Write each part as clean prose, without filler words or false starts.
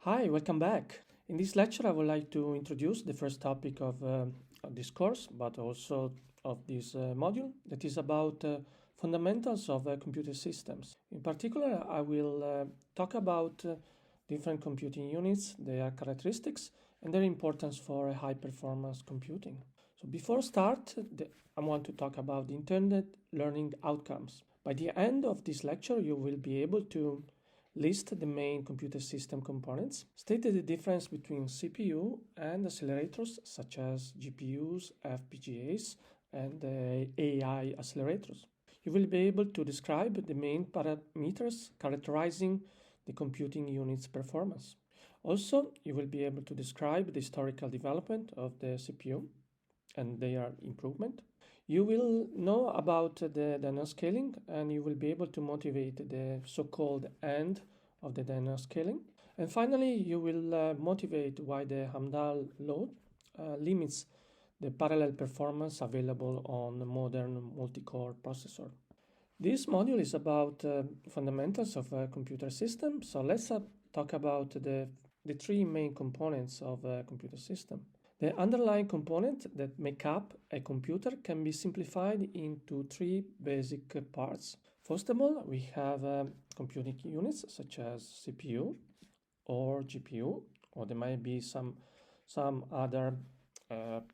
Hi, welcome back. In this lecture, I would like to introduce the first topic of this course, but also of this module, that is about fundamentals of computer systems. In particular, I will talk about different computing units, their characteristics, and their importance for high-performance computing. So before start, I want to talk about the intended learning outcomes. By the end of this lecture, you will be able to list the main computer system components, state the difference between CPU and accelerators such as GPUs, FPGAs, and AI accelerators. You will be able to describe the main parameters characterizing the computing unit's performance. Also, you will be able to describe the historical development of the CPU and their improvement. You will know about the dynamic scaling, and you will be able to motivate the so-called end of the dynamic scaling. And finally, you will motivate why the Hamdal law limits the parallel performance available on modern multi-core processor. This module is about fundamentals of a computer system. So let's talk about the three main components of a computer system. The underlying components that make up a computer can be simplified into three basic parts. First of all, we have computing units such as CPU or GPU, or there might be some other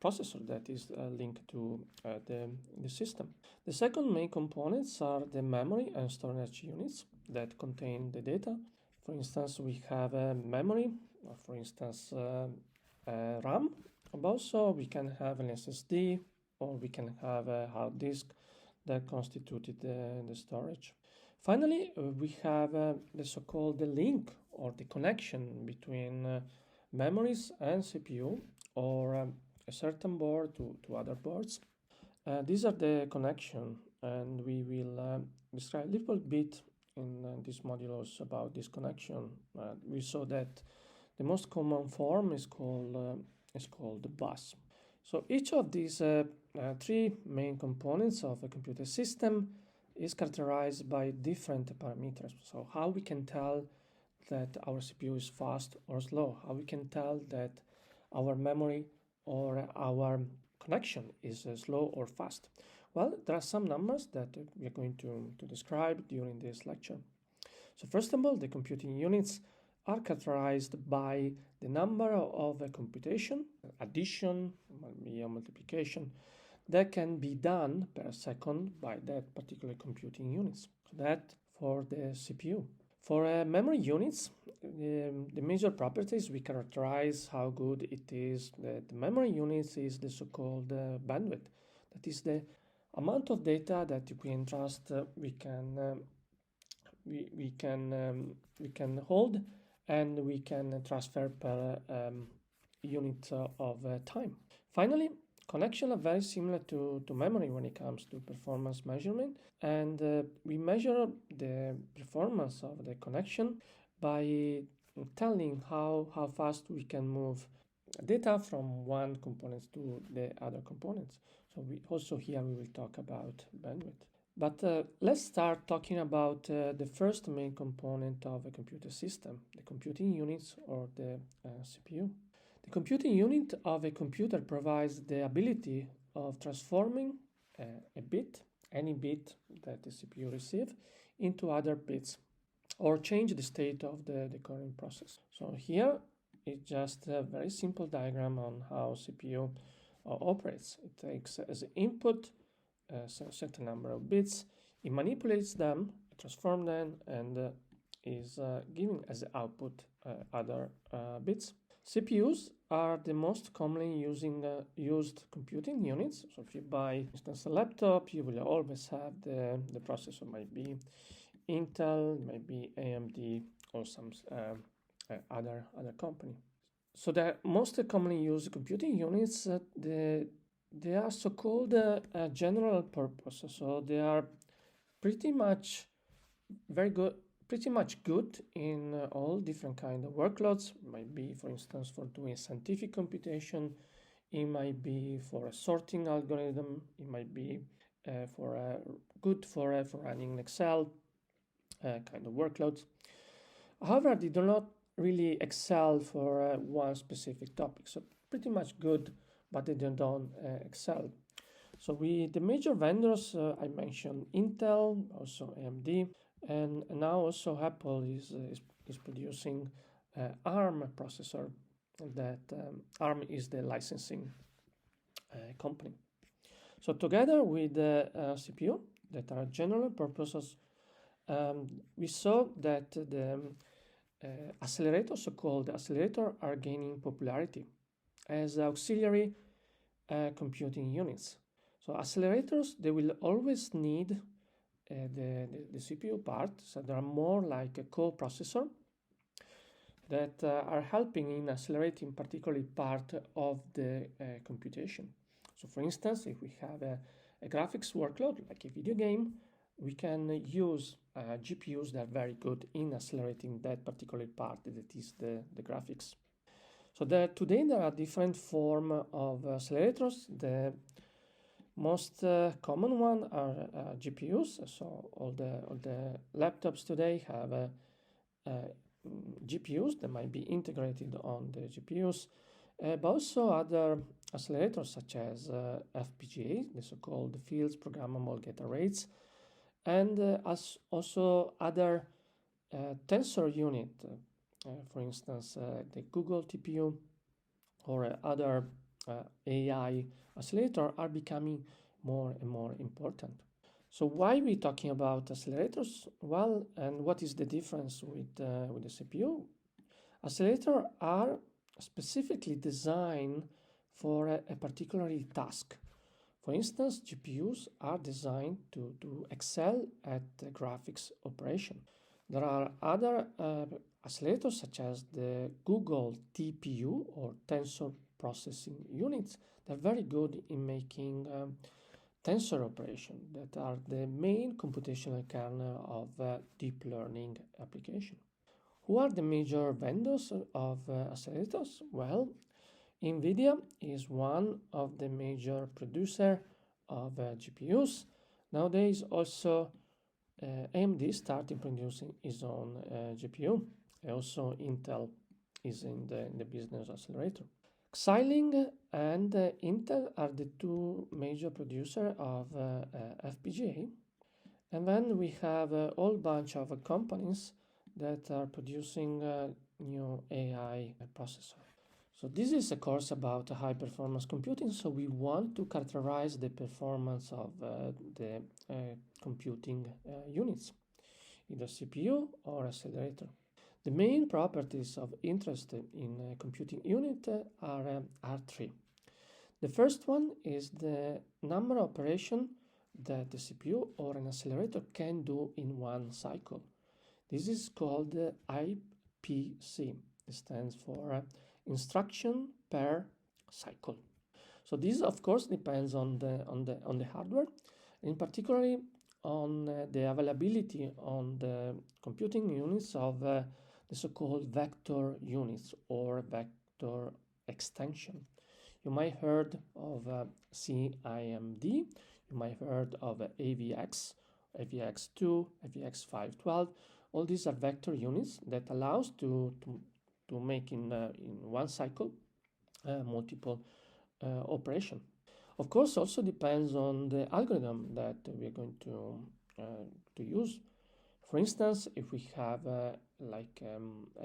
processor that is linked to the system. The second main components are the memory and storage units that contain the data. For instance, we have a memory, or for instance, RAM. And also, we can have an SSD, or we can have a hard disk that constituted the storage. Finally, we have the so-called link or the connection between memories and CPU, or a certain board to other boards. These are the connection, and we will describe a little bit in this module also about this connection. We saw that the most common form is called the bus. So each of these three main components of a computer system is characterized by different parameters. So how we can tell that our CPU is fast or slow, how we can tell that our memory or our connection is slow or fast. Well, there are some numbers that we are going to describe during this lecture. So first of all, the computing units are characterized by the number of a computation, addition, maybe a multiplication, that can be done per second by that particular computing units. So that for the CPU. For memory units, the major properties we characterize how good it is. The memory units is the so-called bandwidth. That is the amount of data that we can trust, we can hold, and we can transfer per unit of time. Finally, connection are very similar to memory when it comes to performance measurement, and we measure the performance of the connection by telling how fast we can move data from one component to the other components. So we also here we will talk about bandwidth. But let's start talking about the first main component of a computer system, the computing units or the CPU. The computing unit of a computer provides the ability of transforming a bit, any bit that the CPU receives, into other bits, or change the state of the current process. So here is just a very simple diagram on how CPU operates. It takes as input a certain number of bits, it manipulates them, transforms them, and is giving as output other bits. CPUs are the most commonly used computing units. So if you buy, for instance, a laptop, you will always have the processor. Might be Intel, might be AMD, or some other company. So the most commonly used computing units, they are so-called general purpose. So they are pretty much good in all different kind of workloads. It might be, for instance, for doing scientific computation. It might be for a sorting algorithm. It might be good for running Excel kind of workloads. However, they do not really excel for one specific topic. So pretty much good, but they don't excel. So the major vendors I mentioned Intel, also AMD, and now also Apple is producing ARM processor. That ARM is the licensing company. So together with the CPU that are general purposes, we saw that the accelerators, so-called accelerator, are gaining popularity as auxiliary computing units. So accelerators, they will always need the CPU part, so they are more like a co-processor that are helping in accelerating particularly part of the computation. So for instance, if we have a graphics workload, like a video game, we can use GPUs that are very good in accelerating that particular part that is the graphics. So today there are different forms of accelerators. The most common one are GPUs. So all the laptops today have GPUs that might be integrated on the GPUs, but also other accelerators such as FPGA, the so-called Fields Programmable Gate Arrays, and as also other tensor unit, for instance, the Google TPU or other AI accelerator are becoming more and more important. So why are we talking about accelerators? Well, and what is the difference with the CPU? Accelerators are specifically designed for a particular task. For instance, GPUs are designed to excel at the graphics operation. There are other accelerators such as the Google TPU or Tensor Processing Units that are very good in making tensor operation that are the main computational kernel of deep learning application. Who are the major vendors of accelerators? Well, NVIDIA is one of the major producer of GPUs. Nowadays also AMD started producing its own GPU. Also Intel is in the business accelerator. Xilinx and Intel are the two major producers of FPGA. And then we have a whole bunch of companies that are producing new AI processor. So this is a course about high performance computing. So we want to characterize the performance of the computing units, either CPU or accelerator. The main properties of interest in a computing unit are three. The first one is the number of operations that the CPU or an accelerator can do in one cycle. This is called IPC. It stands for instruction per cycle. So this, of course, depends on the hardware, in particular on the availability on the computing units of the so-called vector units or vector extension. You might heard of CIMD, you might heard of AVX, AVX2, AVX512. All these are vector units that allows to make in one cycle multiple operation. Of course, also depends on the algorithm that we are going to use. For instance, if we have a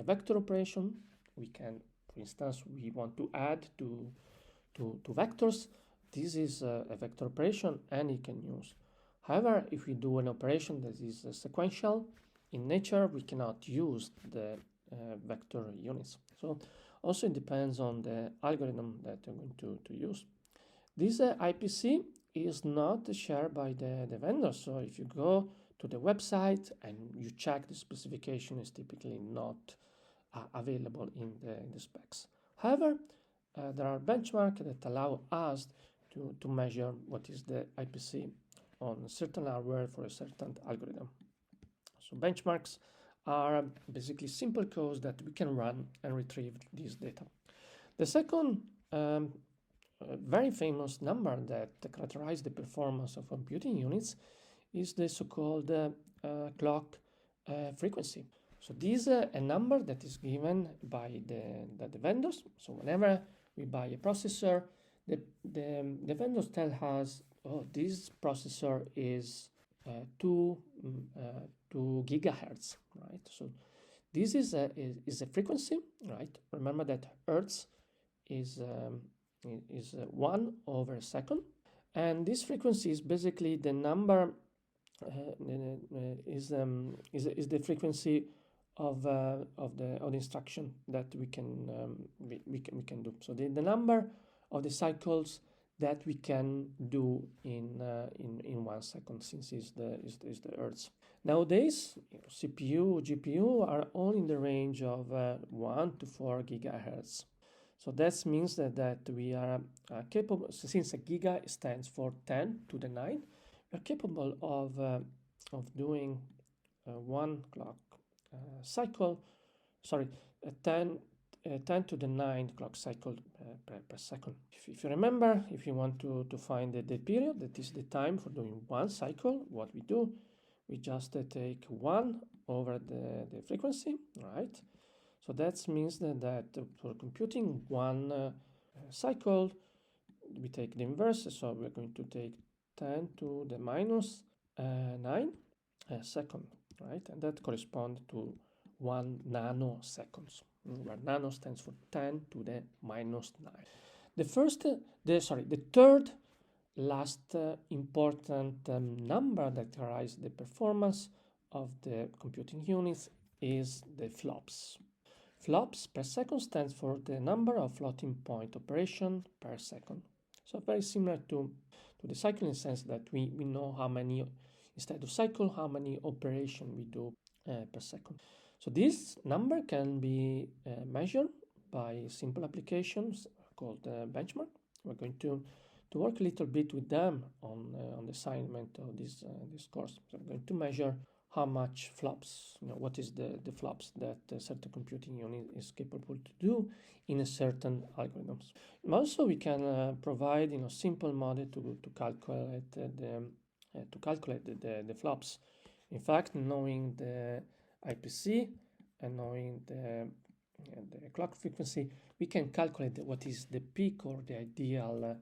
vector operation, we can, for instance, we want to add two vectors. This is a vector operation and it can use. However, if we do an operation that is sequential, in nature we cannot use the vector units. So also it depends on the algorithm that you're going to use. This IPC is not shared by the vendor. So if you go to the website and you check the specification, is typically not available in the specs. However, there are benchmarks that allow us to measure what is the IPC on a certain hardware for a certain algorithm. So benchmarks are basically simple codes that we can run and retrieve this data. The second very famous number that characterizes the performance of computing units is the so-called clock frequency. So this is a number that is given by the vendors. So whenever we buy a processor, the vendors tell us, oh, this processor is 2 gigahertz, right? So this is a frequency, right? Remember that hertz is 1/second, and this frequency is basically the number is the frequency of the instruction that we can do. So the number of the cycles that we can do in 1 second, since is the hertz. Nowadays, CPU, GPU are all in the range of 1 to 4 gigahertz. So that means that we are capable, since a giga stands for 10 to the 9, we are capable of doing one clock cycle, 10 to the 9 clock cycle per second. If you remember, if you want to find the period, that is the time for doing one cycle, what we do, we just take 1 over the frequency, right? So that means that for computing one cycle, we take the inverse, so we're going to take 10 to the minus 9 second, right? And that corresponds to 1 nanoseconds, where nano stands for 10 to the minus 9. The third last important number that characterizes the performance of the computing units is the flops. Flops per second stands for the number of floating point operation per second. So very similar to the cycle in the sense that we know how many, instead of cycle, how many operation we do per second. So this number can be measured by simple applications called benchmark. We're going to work a little bit with them on the assignment of this course. So we're going to measure how much flops, what is the flops that a certain computing unit is capable to do in a certain algorithms. And also we can provide simple model to calculate the flops. In fact, knowing the IPC and knowing the clock frequency, we can calculate what is the peak or the ideal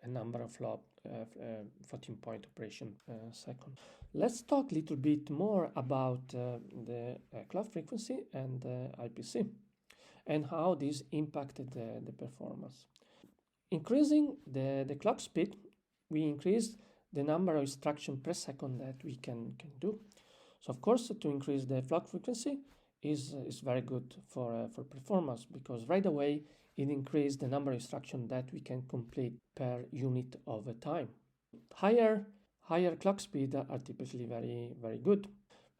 number of floating point operation second. Let's talk a little bit more about the clock frequency and the IPC and how this impacted the performance. Increasing the clock speed, we increase the number of instructions per second that we can do. So of course, to increase the clock frequency is very good for performance, because right away it increases the number of instructions that we can complete per unit of time. Higher clock speed are typically very good,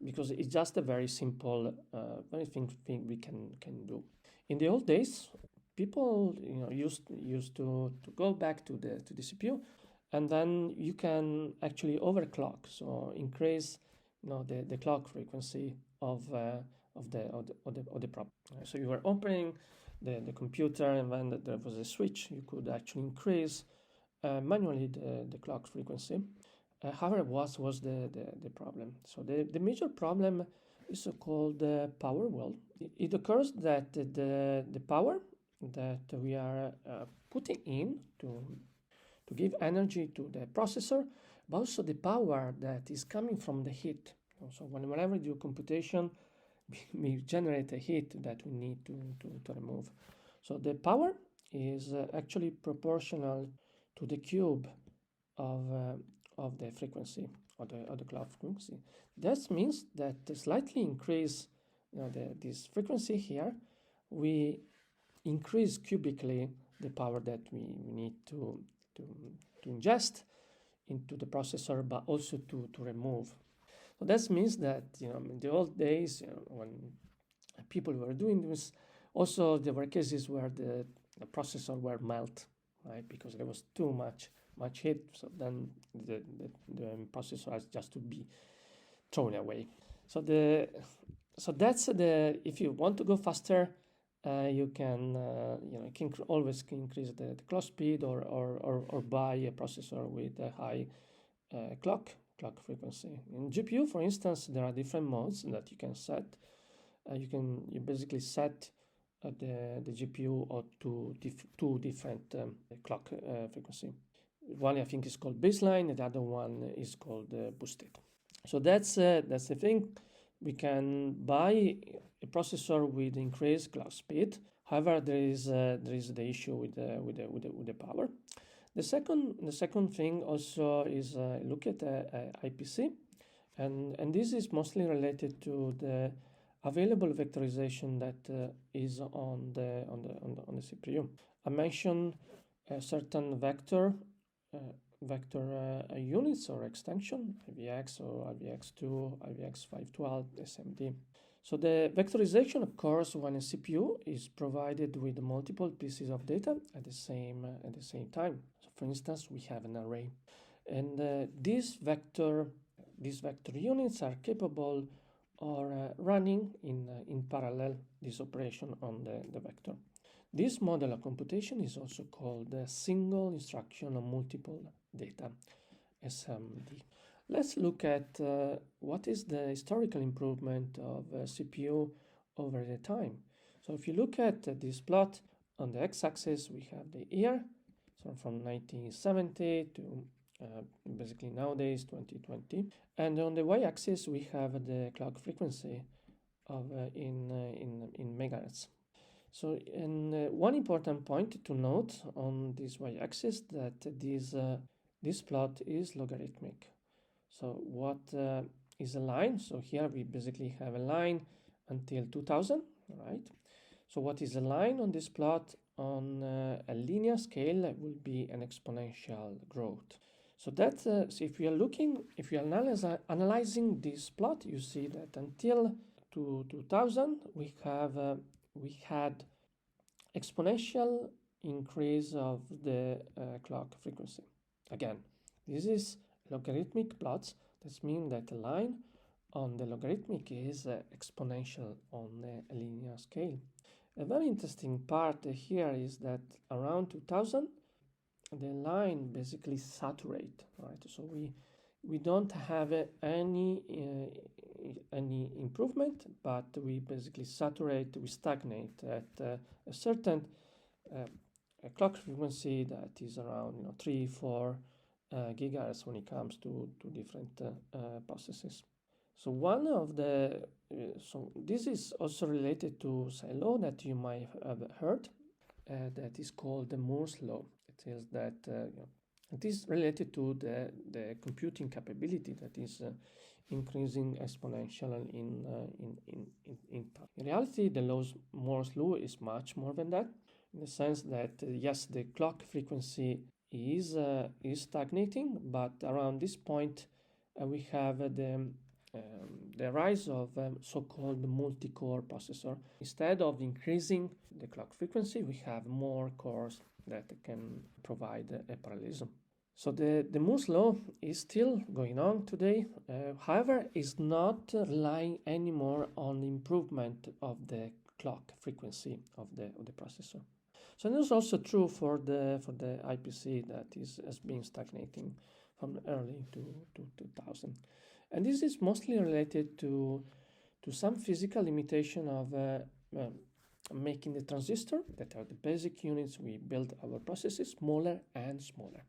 because it's just a very simple thing we can do. In the old days, people used to go back to the CPU, and then you can actually overclock, so increase the clock frequency of the problem. So you were opening the computer, and when there was a switch, you could actually increase manually the clock frequency. However, what was the problem? So the major problem is so-called power wall. It occurs that the power that we are putting in to give energy to the processor, but also the power that is coming from the heat. So whenever we do computation, we generate a heat that we need to remove. So the power is actually proportional to the cube of the frequency, or the clock frequency. That means that to slightly increase this frequency here, we increase cubically the power that we need to ingest into the processor, but also to remove. So that means that in the old days, when people were doing this, also there were cases where the processor were melt, right? Because there was too much heat, so then the processor has just to be thrown away. So that's if you want to go faster, you can always increase the clock speed or buy a processor with a high clock frequency. In GPU, for instance, there are different modes that you can set. you basically set the GPU or two different clock frequency. One I think is called baseline, and the other one is called boosted. So that's the thing. We can buy a processor with increased clock speed. However, there is the issue with the power. The second thing also is look at IPC, and this is mostly related to the available vectorization that is on the CPU. I mentioned a certain vector units or extension, IVX or IVX2, IVX512, SMD. So the vectorization occurs when a CPU is provided with multiple pieces of data at the same time. So for instance, we have an array, and these vector units are capable of running in parallel this operation on the vector. This model of computation is also called a single instruction on multiple data, SMD. Let's look at what is the historical improvement of CPU over the time. So if you look at this plot, on the x-axis we have the year, so from 1970 to basically nowadays 2020, and on the y-axis we have the clock frequency of in megahertz. So, one important point to note on this y-axis that this plot is logarithmic. So what is a line? So here we basically have a line until 2000, right? So what is a line on this plot? On a linear scale will be an exponential growth. So that so if you are analyzing this plot, you see that until 2000 we had exponential increase of the clock frequency. Again, this is logarithmic plots. That means that a line on the logarithmic is exponential on a linear scale. A very interesting part here is that around 2000 the line basically saturate, right? So we don't have any improvement, but we basically saturate, we stagnate at a certain clock frequency that is around 3-4 gigahertz when it comes to different processes. So one of the so this is also related to a law that you might have heard that is called the Moore's law. It is that it is related to the computing capability that is increasing exponentially in time. In reality, the Moore's law is much more than that, in the sense that yes, the clock frequency is stagnating, but around this point we have the rise of so-called multi-core processor. Instead of increasing the clock frequency, we have more cores that can provide a parallelism. So the Moore's law is still going on today, however, is not relying anymore on the improvement of the clock frequency of the processor. So this is also true for the IPC that has been stagnating from early to 2000. And this is mostly related to some physical limitation of making the transistor, that are the basic units we build our processes, smaller and smaller.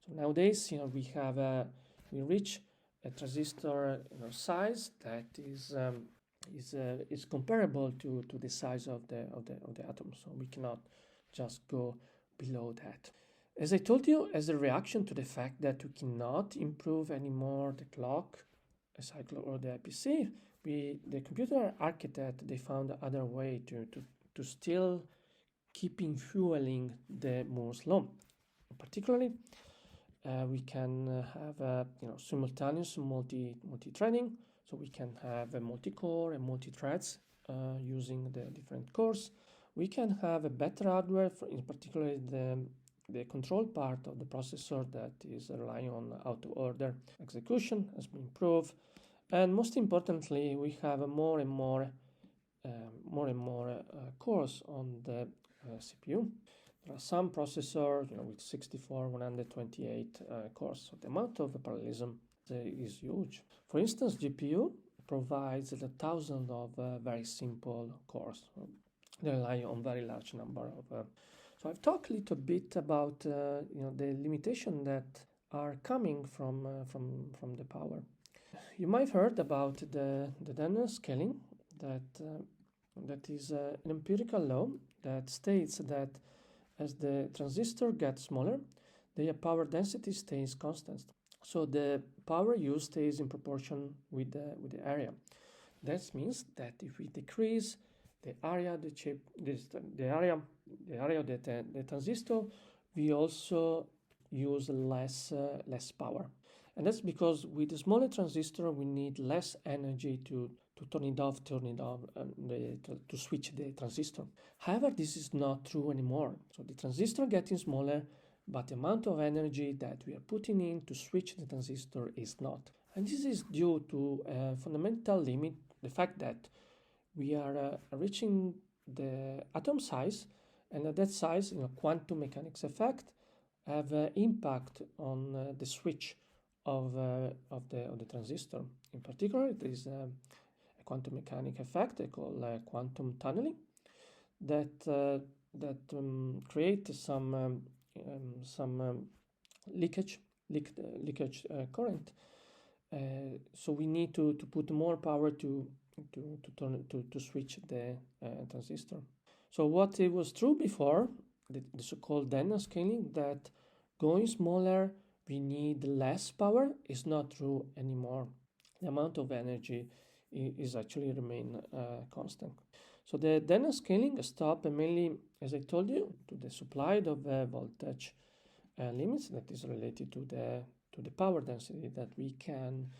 So nowadays, we reach a transistor size that is comparable to the size of the atom. So we cannot just go below that. As I told you, as a reaction to the fact that we cannot improve anymore the clock cycle or the IPC, the computer architect, they found other way to still keeping fueling the Moore's law. Particularly, we can have simultaneous multi-threading, so we can have a multi-core and multi-threads using the different cores. We can have a better hardware, in particular the control part of the processor that is relying on auto-order execution has been improved, and most importantly, we have more and more cores on the CPU. There are some processors, with 64, 128 cores, so the amount of parallelism is huge. For instance, GPU provides the thousands of very simple cores. They rely on very large number of. So I've talked a little bit about the limitation that are coming from the power. You might have heard about the Denner scaling that is an empirical law that states that as the transistor gets smaller, the power density stays constant. So the power used stays in proportion with the area. That means that if we decrease the area of the chip, the area of the transistor, we also use less power. And that's because with the smaller transistor, we need less energy to turn it off, to switch the transistor. However, this is not true anymore. So the transistor getting smaller, but the amount of energy that we are putting in to switch the transistor is not. And this is due to a fundamental limit, the fact that we are reaching the atom size, and at that size, quantum mechanics effect have impact on the switch of the transistor. In particular, there is a quantum mechanic effect called quantum tunneling that create some leakage current. So we need to put more power to switch the transistor. So what it was true before, the so-called Denner scaling, that going smaller we need less power, is not true anymore. The amount of energy is actually remain constant. So the Denner scaling stops mainly, as I told you, to the supply of voltage limits that is related to the power density that we can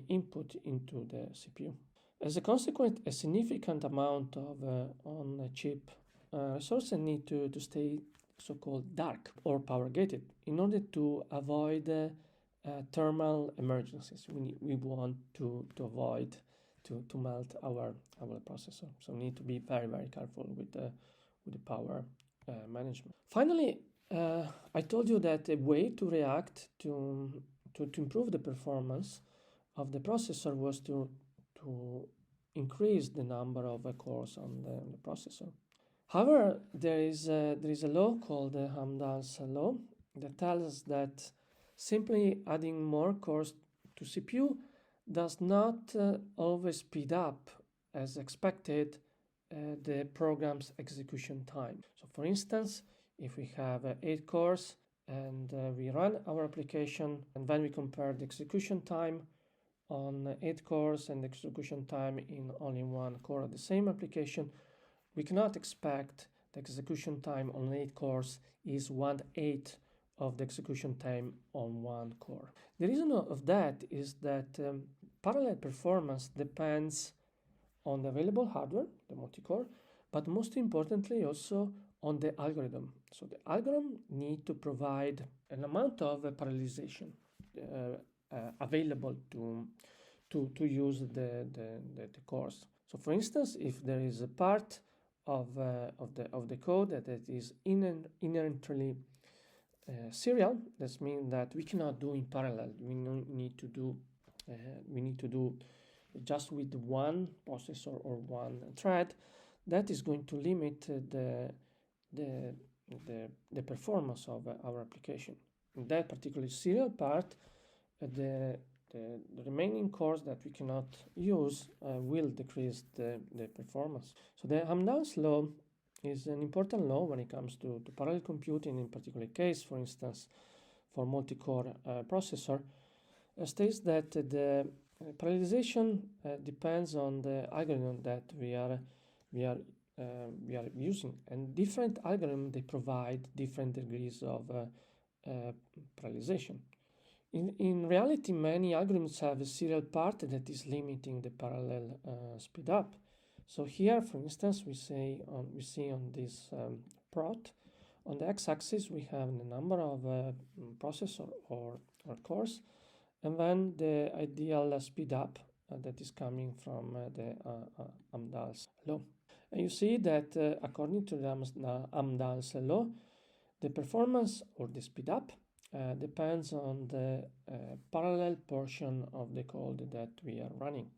input into the CPU. As a consequence, a significant amount of on-chip resources need to stay so-called dark or power gated in order to avoid thermal emergencies. We want to avoid to melt our processor. So we need to be very, very careful with the power management. Finally, I told you that a way to react to improve the performance of the processor was to increase the number of cores on the processor. However, there is a law called the Amdahl's law that tells us that simply adding more cores to CPU does not always speed up, as expected, the program's execution time. So for instance, if we have 8 cores and we run our application, and then we compare the execution time on 8 cores and the execution time in only 1 core of the same application, we cannot expect the execution time on 8 cores is 1/8 of the execution time on 1 core. The reason of that is that parallel performance depends on the available hardware, the multi-core, but most importantly also on the algorithm. So the algorithm need to provide an amount of parallelization available to use the cores. So for instance, if there is a part of the code that is inherently serial, that means that we cannot do in parallel. We need to do just with one processor or one thread. That is going to limit the performance of our application. In that particular serial part, the remaining cores that we cannot use will decrease the performance. So the Amdahl's law is an important law when it comes to parallel computing. In particular case, for instance, for multi-core processor, states that the parallelization depends on the algorithm that we are using, and different algorithms, they provide different degrees of parallelization. In reality, many algorithms have a serial part that is limiting the parallel speed up. So here, for instance, we see on this plot, on the x-axis we have the number of processor or cores, and then the ideal speed up that is coming from the Amdahl's law. And you see that according to the Amdahl's law, the performance or the speed up depends on the parallel portion of the code that we are running.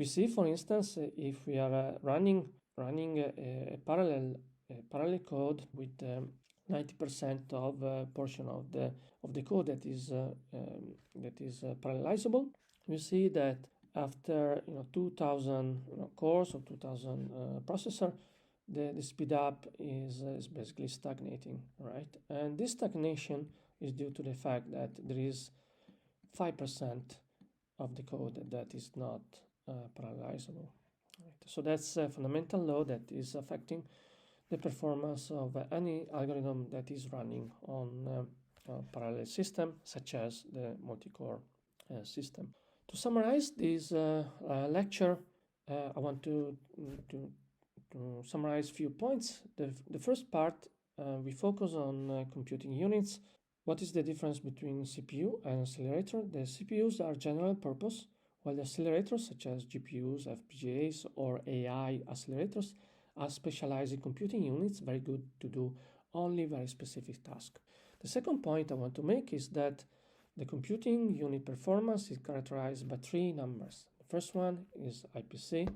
We see, for instance, if we are running a parallel code with 90% of portion of the code that is parallelizable, we see that after 2000 cores or 2000 processor, the speed up is basically stagnating, right? And this stagnation is due to the fact that there is 5% of the code that is not parallelizable. Right? So that's a fundamental law that is affecting the performance of any algorithm that is running on a parallel system, such as the multi-core system. To summarize this lecture, I want to summarize a few points. The first part, we focus on computing units. What is the difference between CPU and accelerator? The CPUs are general purpose, while the accelerators, such as GPUs, FPGAs, or AI accelerators, are specialized computing units, very good to do only very specific tasks. The second point I want to make is that the computing unit performance is characterized by three numbers. The first one is IPC,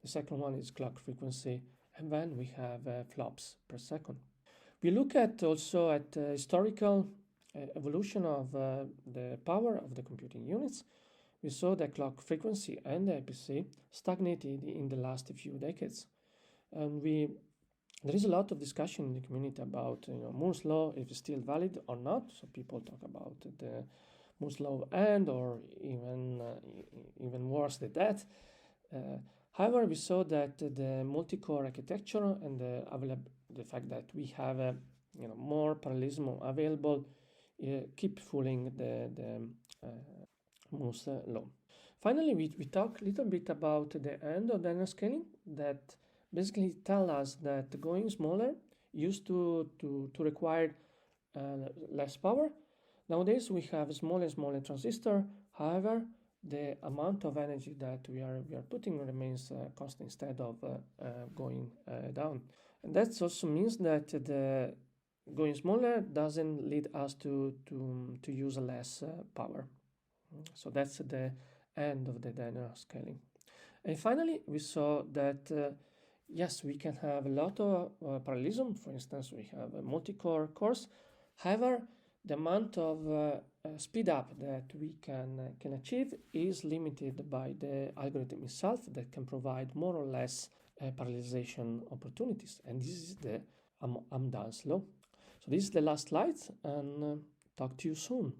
the second one is clock frequency, and then we have flops per second. We look at also at historical evolution of the power of the computing units. We saw that clock frequency and the IPC stagnated in the last few decades. And there is a lot of discussion in the community about Moore's law, if it's still valid or not. So people talk about the Moore's law end, or even worse than that. However, we saw that the multi-core architecture and the fact that we have more parallelism available keep fooling the Moore's law. Finally, we talk a little bit about the end of dynamic scaling that basically tell us that going smaller used to require less power. Nowadays we have smaller and smaller transistor. However, the amount of energy that we are putting remains constant instead of going down. And that also means that the going smaller doesn't lead us to use less power. So that's the end of the dynamic scaling. And finally, we saw that yes, we can have a lot of parallelism. For instance, we have a multi-core cores. However, the amount of speed up that we can achieve is limited by the algorithm itself that can provide more or less parallelization opportunities. And this is the Amdahl's law. So this is the last slide, and talk to you soon.